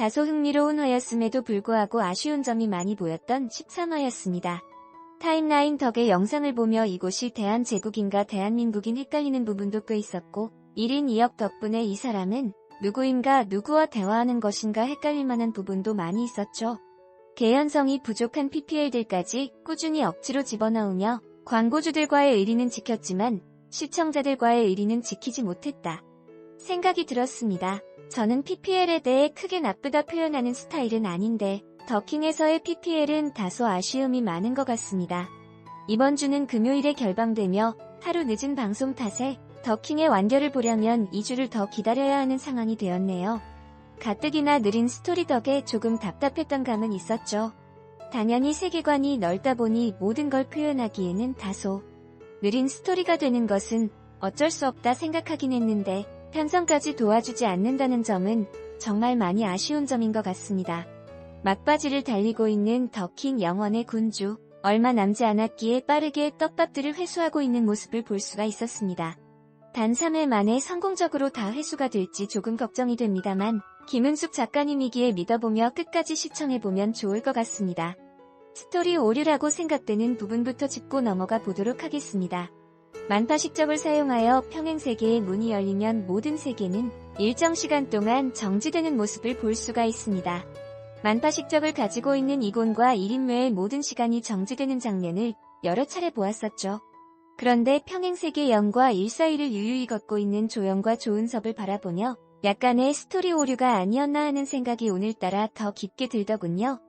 다소 흥미로운 화였음에도 불구하고 아쉬운 점이 많이 보였던 13화였습니다. 타임라인 덕에 영상을 보며 이곳이 대한제국인가 대한민국인 헷갈리는 부분도 꽤 있었고 1인 2역 덕분에 이 사람은 누구인가 누구와 대화하는 것인가 헷갈릴 만한 부분도 많이 있었죠. 개연성이 부족한 PPL들까지 꾸준히 억지로 집어넣으며 광고주들과의 의리는 지켰지만 시청자들과의 의리는 지키지 못했다 생각이 들었습니다. 저는 PPL에 대해 크게 나쁘다 표현하는 스타일은 아닌데 더킹에서의 PPL은 다소 아쉬움이 많은 것 같습니다. 이번 주는 금요일에 결방되며 하루 늦은 방송 탓에 더킹의 완결을 보려면 2주를 더 기다려야 하는 상황이 되었네요. 가뜩이나 느린 스토리 덕에 조금 답답했던 감은 있었죠. 당연히 세계관이 넓다 보니 모든 걸 표현하기에는 다소 느린 스토리가 되는 것은 어쩔 수 없다 생각하긴 했는데 편성까지 도와주지 않는다는 점은 정말 많이 아쉬운 점인 것 같습니다. 막바지를 달리고 있는 더킹 영원의 군주, 얼마 남지 않았기에 빠르게 떡밥들을 회수하고 있는 모습을 볼 수가 있었습니다. 단 3회 만에 성공적으로 다 회수가 될지 조금 걱정이 됩니다만 김은숙 작가님이기에 믿어보며 끝까지 시청해보면 좋을 것 같습니다. 스토리 오류라고 생각되는 부분부터 짚고 넘어가 보도록 하겠습니다. 만파식적을 사용하여 평행세계의 문이 열리면 모든 세계는 일정 시간 동안 정지되는 모습을 볼 수가 있습니다. 만파식적을 가지고 있는 이곤과 1인외의 모든 시간이 정지되는 장면을 여러 차례 보았었죠. 그런데 평행세계 0과 1 사이를 유유히 걷고 있는 조영과 조은섭을 바라보며 약간의 스토리 오류가 아니었나 하는 생각이 오늘따라 더 깊게 들더군요.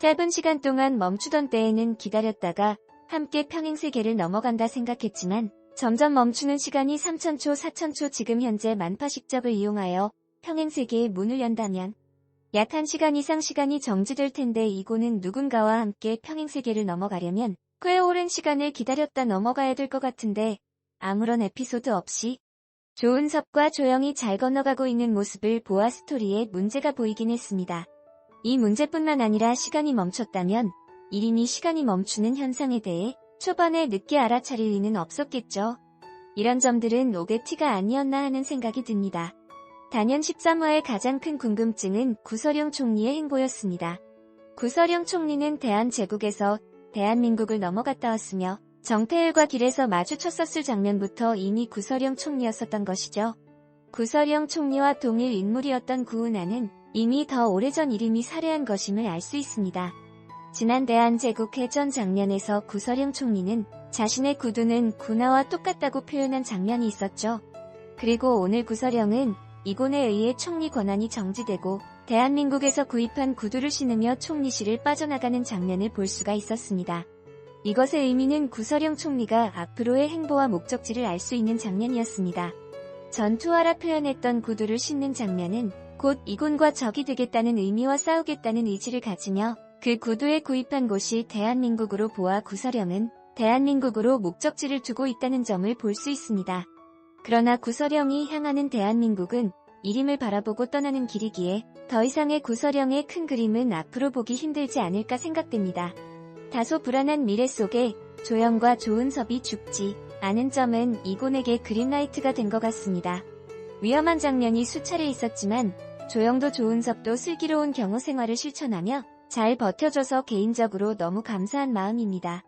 짧은 시간 동안 멈추던 때에는 기다렸다가 함께 평행세계를 넘어간다 생각했지만 점점 멈추는 시간이 3000초, 4000초 지금 현재 만파식적을 이용하여 평행세계의 문을 연다면 약 1시간 이상 시간이 정지될 텐데 이고는 누군가와 함께 평행세계를 넘어가려면 꽤 오랜 시간을 기다렸다 넘어가야 될 것 같은데 아무런 에피소드 없이 조은섭과 조영이 잘 건너가고 있는 모습을 보아 스토리에 문제가 보이긴 했습니다. 이 문제뿐만 아니라 시간이 멈췄다면 1인이 시간이 멈추는 현상에 대해 초반에 늦게 알아차릴 리는 없었겠죠. 이런 점들은 오게티가 아니었나 하는 생각이 듭니다. 단연 13화의 가장 큰 궁금증은 구서령 총리의 행보였습니다. 구서령 총리는 대한제국에서 대한민국을 넘어갔다 왔으며 정태일과 길에서 마주쳤었을 장면부터 이미 구서령 총리였었던 것이죠. 구서령 총리와 동일 인물이었던 구은하는 이미 더 오래전 이름이 살해한 것임을 알 수 있습니다. 지난 대한제국 해전 장면에서 구서령 총리는 자신의 구두는 군화와 똑같다고 표현한 장면이 있었죠. 그리고 오늘 구서령은 이곤에 의해 총리 권한이 정지되고 대한민국에서 구입한 구두를 신으며 총리실을 빠져나가는 장면을 볼 수가 있었습니다. 이것의 의미는 구서령 총리가 앞으로의 행보와 목적지를 알 수 있는 장면이었습니다. 전투하라 표현했던 구두를 신는 장면은 곧 이곤과 적이 되겠다는 의미와 싸우겠다는 의지를 가지며 그 구두에 구입한 곳이 대한민국으로 보아 구서령은 대한민국으로 목적지를 두고 있다는 점을 볼 수 있습니다. 그러나 구서령이 향하는 대한민국은 이림을 바라보고 떠나는 길이기에 더 이상의 구서령의 큰 그림은 앞으로 보기 힘들지 않을까 생각됩니다. 다소 불안한 미래 속에 조영과 조은섭이 죽지 않은 점은 이곤에게 그린라이트가 된 것 같습니다. 위험한 장면이 수차례 있었지만 조영도 조은섭도 슬기로운 경호 생활을 실천하며 잘 버텨줘서 개인적으로 너무 감사한 마음입니다.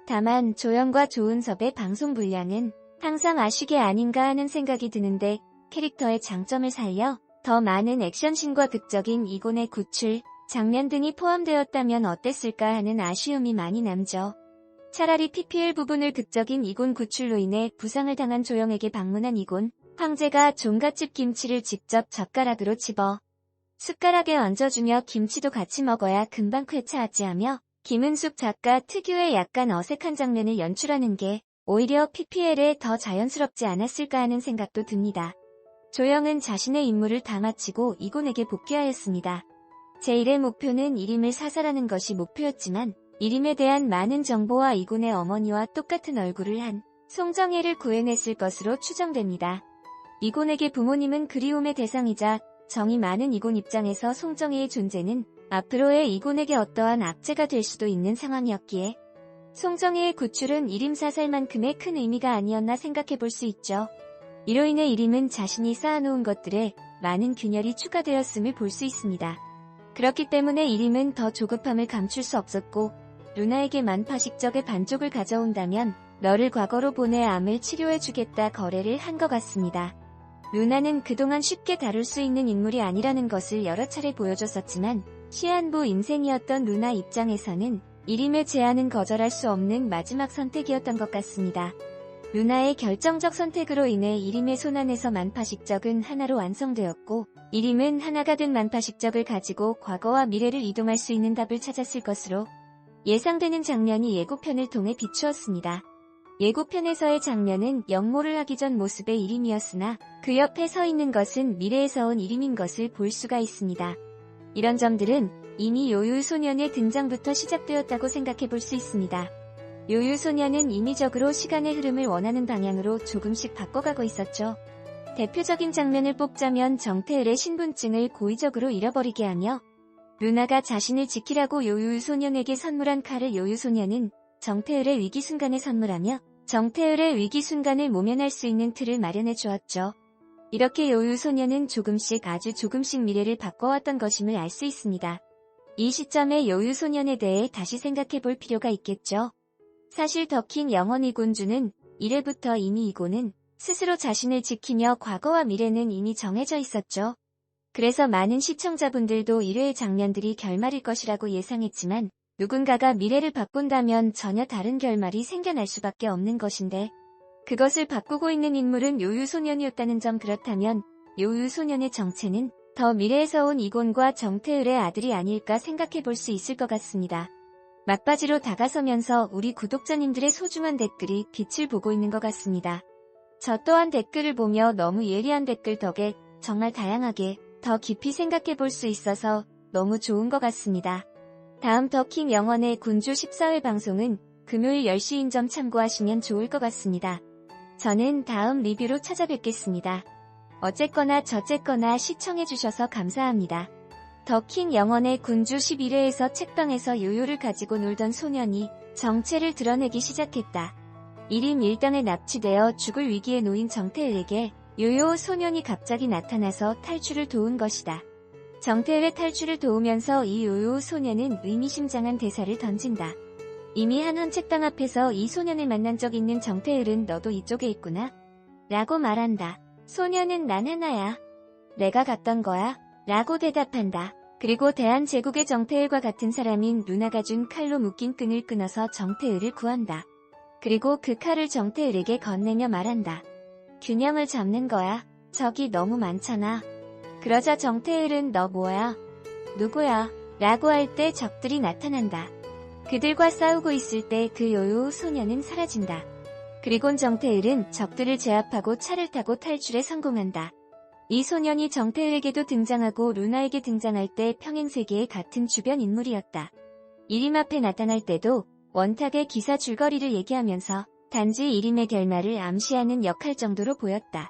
다만 조영과 조은섭의 방송 분량은 항상 아쉬게 아닌가 하는 생각이 드는데 캐릭터의 장점을 살려 더 많은 액션씬과 극적인 이곤의 구출, 장면 등이 포함되었다면 어땠을까 하는 아쉬움이 많이 남죠. 차라리 PPL 부분을 극적인 이곤 구출로 인해 부상을 당한 조영에게 방문한 이곤, 황제가 종갓집 김치를 직접 젓가락으로 집어 숟가락에 얹어주며 김치도 같이 먹어야 금방 쾌차하지 하며 김은숙 작가 특유의 약간 어색한 장면을 연출하는 게 오히려 PPL에 더 자연스럽지 않았을까 하는 생각도 듭니다. 조영은 자신의 임무를 다 마치고 이곤에게 복귀하였습니다. 제1의 목표는 이림을 사살하는 것이 목표였지만 이림에 대한 많은 정보와 이곤의 어머니와 똑같은 얼굴을 한 송정혜를 구해냈을 것으로 추정됩니다. 이곤에게 부모님은 그리움의 대상이자 정이 많은 이곤 입장에서 송정혜의 존재는 앞으로의 이곤에게 어떠한 악재가 될 수도 있는 상황이었기에 송정혜의 구출은 이림 사살만큼의 큰 의미가 아니었나 생각해볼 수 있죠. 이로 인해 이림은 자신이 쌓아놓은 것들에 많은 균열이 추가되었음을 볼 수 있습니다. 그렇기 때문에 이림은 더 조급함을 감출 수 없었고 루나에게 만파식적의 반쪽을 가져온다면 너를 과거로 보내 암을 치료해주겠다 거래를 한 것 같습니다. 루나는 그동안 쉽게 다룰 수 있는 인물이 아니라는 것을 여러 차례 보여줬었지만 시한부 인생이었던 루나 입장에서는 이림의 제안은 거절할 수 없는 마지막 선택이었던 것 같습니다. 루나의 결정적 선택으로 인해 이림의 손안에서 만파식적은 하나로 완성되었고 이림은 하나가 된 만파식적을 가지고 과거와 미래를 이동할 수 있는 답을 찾았을 것으로 예상되는 장면이 예고편을 통해 비추었습니다. 예고편에서의 장면은 영모를 하기 전 모습의 이림이었으나 그 옆에 서 있는 것은 미래에서 온 이림인 것을 볼 수가 있습니다. 이런 점들은 이미 요유소년의 등장부터 시작되었다고 생각해 볼 수 있습니다. 요유소년은 인위적으로 시간의 흐름을 원하는 방향으로 조금씩 바꿔가고 있었죠. 대표적인 장면을 뽑자면 정태을의 신분증을 고의적으로 잃어버리게 하며 루나가 자신을 지키라고 요유소년에게 선물한 칼을 요유소년은 정태을의 위기 순간에 선물하며 정태을의 위기 순간을 모면할 수 있는 틀을 마련해 주었죠. 이렇게 요유소년은 조금씩 아주 조금씩 미래를 바꿔왔던 것임을 알 수 있습니다. 이 시점에 요유소년에 대해 다시 생각해 볼 필요가 있겠죠. 사실 더킹 영원 이곤주는 이래부터 이미 이곤은 스스로 자신을 지키며 과거와 미래는 이미 정해져 있었죠. 그래서 많은 시청자분들도 1회의 장면들이 결말일 것이라고 예상했지만 누군가가 미래를 바꾼다면 전혀 다른 결말이 생겨날 수밖에 없는 것인데 그것을 바꾸고 있는 인물은 요유소년이었다는 점. 그렇다면 요유소년의 정체는 더 미래에서 온 이곤과 정태을의 아들이 아닐까 생각해 볼 수 있을 것 같습니다. 막바지로 다가서면서 우리 구독자님들의 소중한 댓글이 빛을 보고 있는 것 같습니다. 저 또한 댓글을 보며 너무 예리한 댓글 덕에 정말 다양하게 더 깊이 생각해 볼 수 있어서 너무 좋은 것 같습니다. 다음 더킹 영원의 군주 14회 방송은 금요일 10시인 점 참고하시면 좋을 것 같습니다. 저는 다음 리뷰로 찾아뵙겠습니다. 어쨌거나 저쨌거나 시청해주셔서 감사합니다. 더킹 영원의 군주 11회에서 책방에서 요요를 가지고 놀던 소년이 정체를 드러내기 시작했다. 이림 일당에 납치되어 죽을 위기에 놓인 정태을에게 요요 소년이 갑자기 나타나서 탈출을 도운 것이다. 정태을의 탈출을 도우면서 이 요요 소년은 의미심장한 대사를 던진다. 이미 한원 책방 앞에서 이 소년을 만난 적 있는 정태을은 너도 이쪽에 있구나? 라고 말한다. 소년은 난 하나야. 내가 갔던 거야? 라고 대답한다. 그리고 대한제국의 정태을과 같은 사람인 루나가 준 칼로 묶인 끈을 끊어서 정태을을 구한다. 그리고 그 칼을 정태을에게 건네며 말한다. 균형을 잡는 거야. 적이 너무 많잖아. 그러자 정태을은 너 뭐야? 누구야? 라고 할 때 적들이 나타난다. 그들과 싸우고 있을 때 그 요요 소년은 사라진다. 그리곤 정태을은 적들을 제압하고 차를 타고 탈출에 성공한다. 이 소년이 정태을에게도 등장하고 루나에게 등장할 때 평행세계의 같은 주변 인물이었다. 이림 앞에 나타날 때도 원탁의 기사 줄거리를 얘기하면서 단지 이림의 결말을 암시하는 역할 정도로 보였다.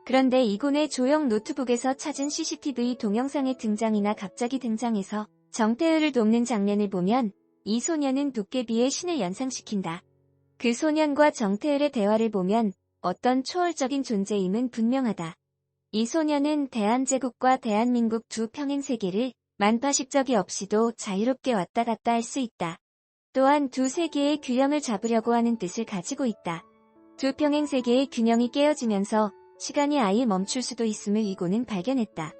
그런데 이곤의 조형 노트북에서 찾은 CCTV 동영상의 등장이나 갑자기 등장해서 정태을을 돕는 장면을 보면 이 소년은 도깨비의 신을 연상시킨다. 그 소년과 정태을의 대화를 보면 어떤 초월적인 존재임은 분명하다. 이 소년은 대한제국과 대한민국 두 평행세계를 만파식적이 없이도 자유롭게 왔다 갔다 할 수 있다. 또한 두 세계의 균형을 잡으려고 하는 뜻을 가지고 있다. 두 평행세계의 균형이 깨어지면서 시간이 아예 멈출 수도 있음을 이곤은 발견했다.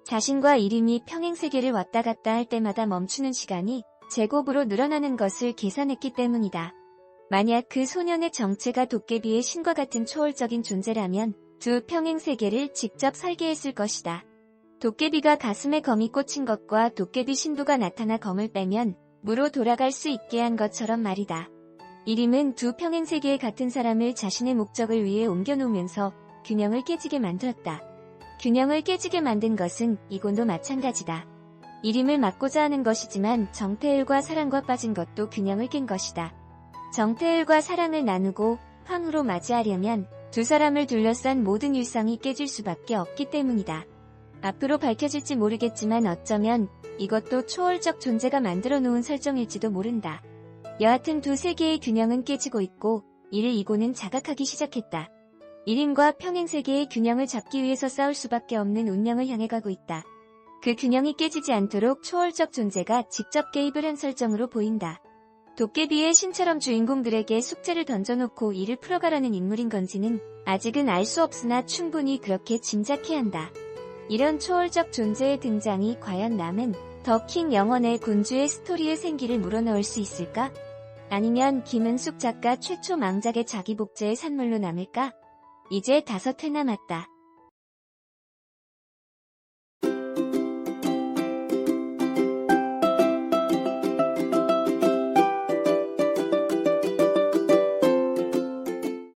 자신과 이림이 평행세계를 왔다 갔다 할 때마다 멈추는 시간이 제곱으로 늘어나는 것을 계산했기 때문이다. 만약 그 소년의 정체가 도깨비의 신과 같은 초월적인 존재라면 두 평행세계를 직접 설계했을 것이다. 도깨비가 가슴에 검이 꽂힌 것과 도깨비 신부가 나타나 검을 빼면 무로 돌아갈 수 있게 한 것처럼 말이다. 이림은 두 평행세계의 같은 사람을 자신의 목적을 위해 옮겨놓으면서 균형을 깨지게 만들었다. 균형을 깨지게 만든 것은 이곤도 마찬가지다. 이림을 막고자 하는 것이지만 정태을과 사랑과 빠진 것도 균형을 깬 것이다. 정태을과 사랑을 나누고 황후로 맞이하려면 두 사람을 둘러싼 모든 일상이 깨질 수밖에 없기 때문이다. 앞으로 밝혀질지 모르겠지만 어쩌면 이것도 초월적 존재가 만들어 놓은 설정일지도 모른다. 여하튼 두 세계의 균형은 깨지고 있고 이를 이곤은 자각하기 시작했다. 이림과 평행세계의 균형을 잡기 위해서 싸울 수밖에 없는 운명을 향해 가고 있다. 그 균형이 깨지지 않도록 초월적 존재가 직접 개입을 한 설정으로 보인다. 도깨비의 신처럼 주인공들에게 숙제를 던져놓고 일을 풀어가라는 인물인 건지는 아직은 알 수 없으나 충분히 그렇게 짐작해야 한다. 이런 초월적 존재의 등장이 과연 남은 더킹 영원의 군주의 스토리의 생기를 물어넣을 수 있을까? 아니면 김은숙 작가 최초 망작의 자기 복제의 산물로 남을까? 이제 5회 남았다.